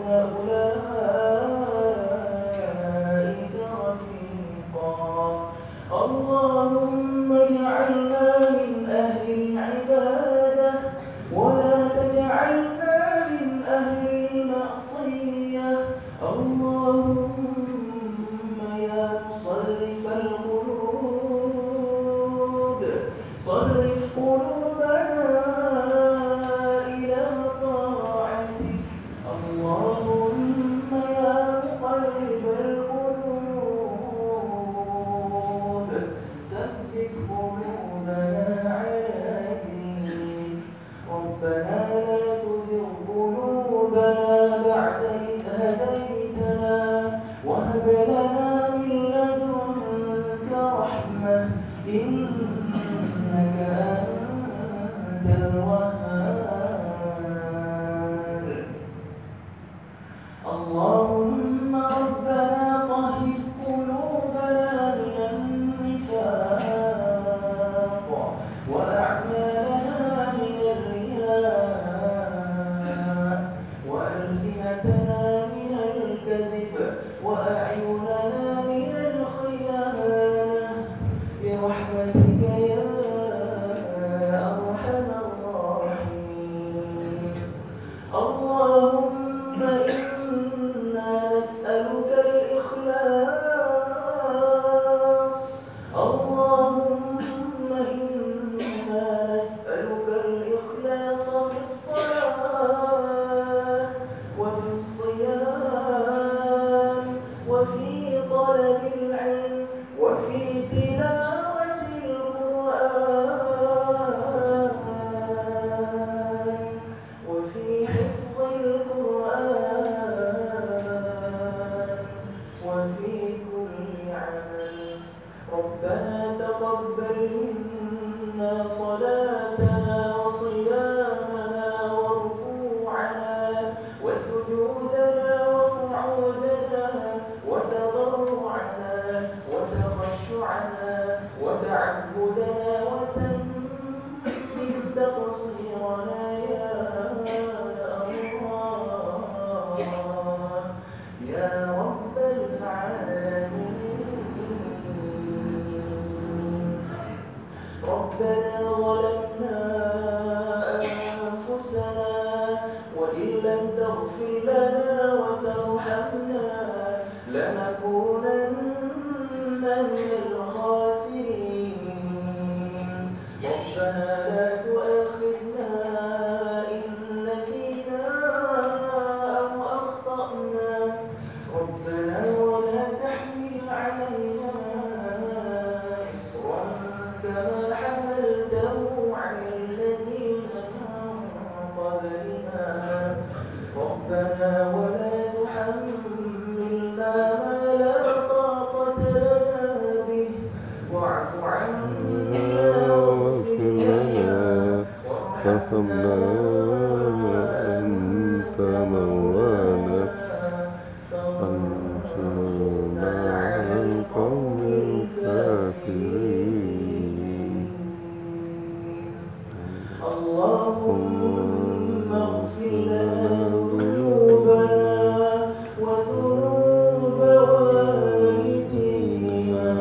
أولئك رفيقا. اللهم اجعلنا من أهل العبادة ولا تجعلنا من أهل المعصية. اللهم يا مصرف القلوب صرف قلوبنا إلى طاعتك. اللهم يا مقلب القلوب ثبت قلوبنا على دينك. ربنا لا تزغ قلوبنا بعد إذ هديتنا وهب لنا من لدنك رحمة إنك أنت الوهاب. اللهم ربنا طهر قلوبنا من النفاق وأعمالنا من الرياء وألسنتنا من الكذب وأعيننا من الخيانة برحمتك يا أرحم الراحمين. اللهم إنا نسألك الإخلاص. اللهم إنا نسألك الإخلاص في الصلاة وفي الصيام وفي طلب العلم وفي تلاوة القرآن وفي حفظ القرآن وفي كل عمل. ربنا تقبل منا صلاتنا وصيامنا وركوعنا وسجودنا وقعودنا وتضرعنا وتخشعنا وتعبدنا وتمم تقصيرنا يا الله يا رب العالمين. ربنا ظلمنا أنفسنا وإن لم تغفر لنا وترحمنا لنكونن من الخاسرين. ربنا لا تؤاخذنا إن نسينا أو أخطأنا. ربنا ولا تحمل علينا إصرا كما حملته على الذين من قبلنا. ربنا ولا تحملنا ما لا طاقة لنا به واعف عنا واغفر لنا وارحمنا أنت مولانا فانصرنا على القوم الكافرين. اللهم اغفر لنا ذنوبنا وذنوب والدينا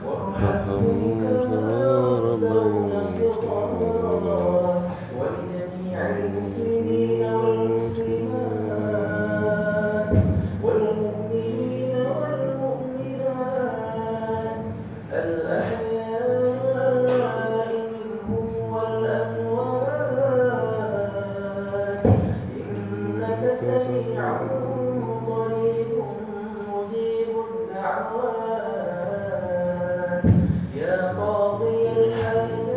وارحمهم كما ربونا صغارا ولجميع المسلمين والمسلمات والمؤمنين والمؤمنات الأحياء منهم والأموات إنك سميع قريب مجيب الدعوات يا قاضي الحاجات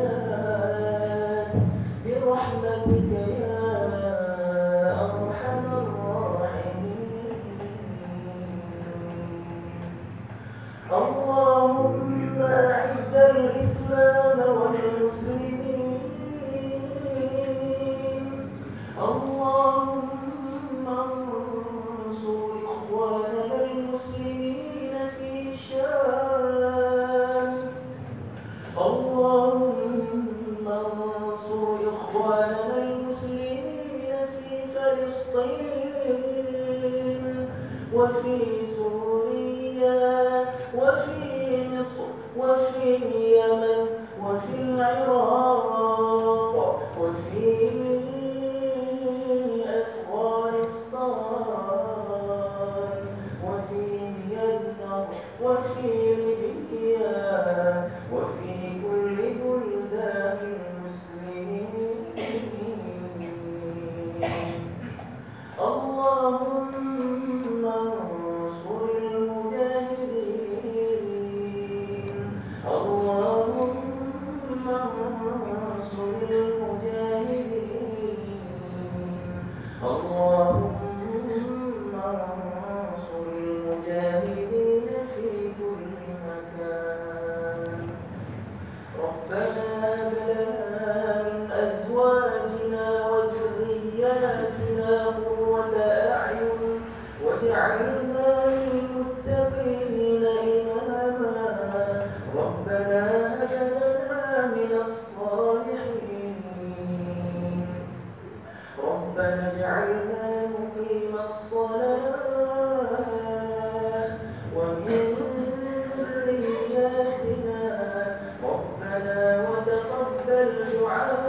برحمتك يا أرحم الراحمين. اللهم أعز الإسلام والمسلمين. اللهم انصر إخواننا المسلمين في الشام. اللهم انصر إخواننا المسلمين في فلسطين. وفي سوريا وفي مصر وفي اليمن وفي العراق وفي أفغانستان وفي ميانمار وفي ليبيا وفي كل بلدان المسلمين. اللهم انصر المجاهدين. اللهم انصر المجاهدين. اللهم انصر المجاهدين في كل مكان. ربنا هب لنا من أزواجنا وذرياتنا قرة أعين واجعلنا للمتقين إماما. ربنا هب لنا من الصالحين. ربنا اجعلنا مقيم الصلاة ومن ذرياتنا ربنا وتقبل دعاء.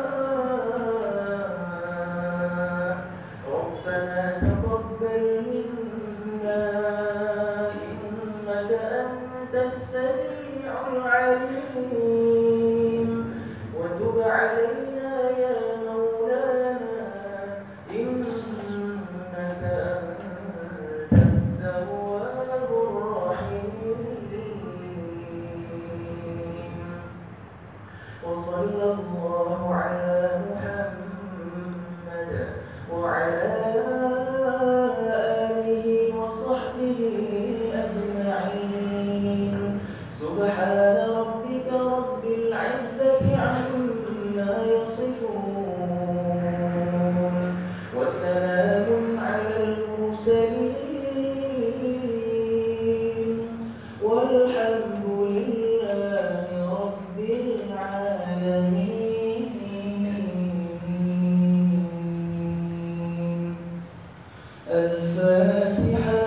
ربنا تقبل منا إنك أنت السميع العليم وتب علينا يا مولانا إنك أنت التواب الرحيم. وصلى الله على محمد وعلى آله وصحبه أجمعين. سبحان ربك رب العزة عما يصفون وسلام على المرسلين والحمد لله رب العالمين. الفاتحة.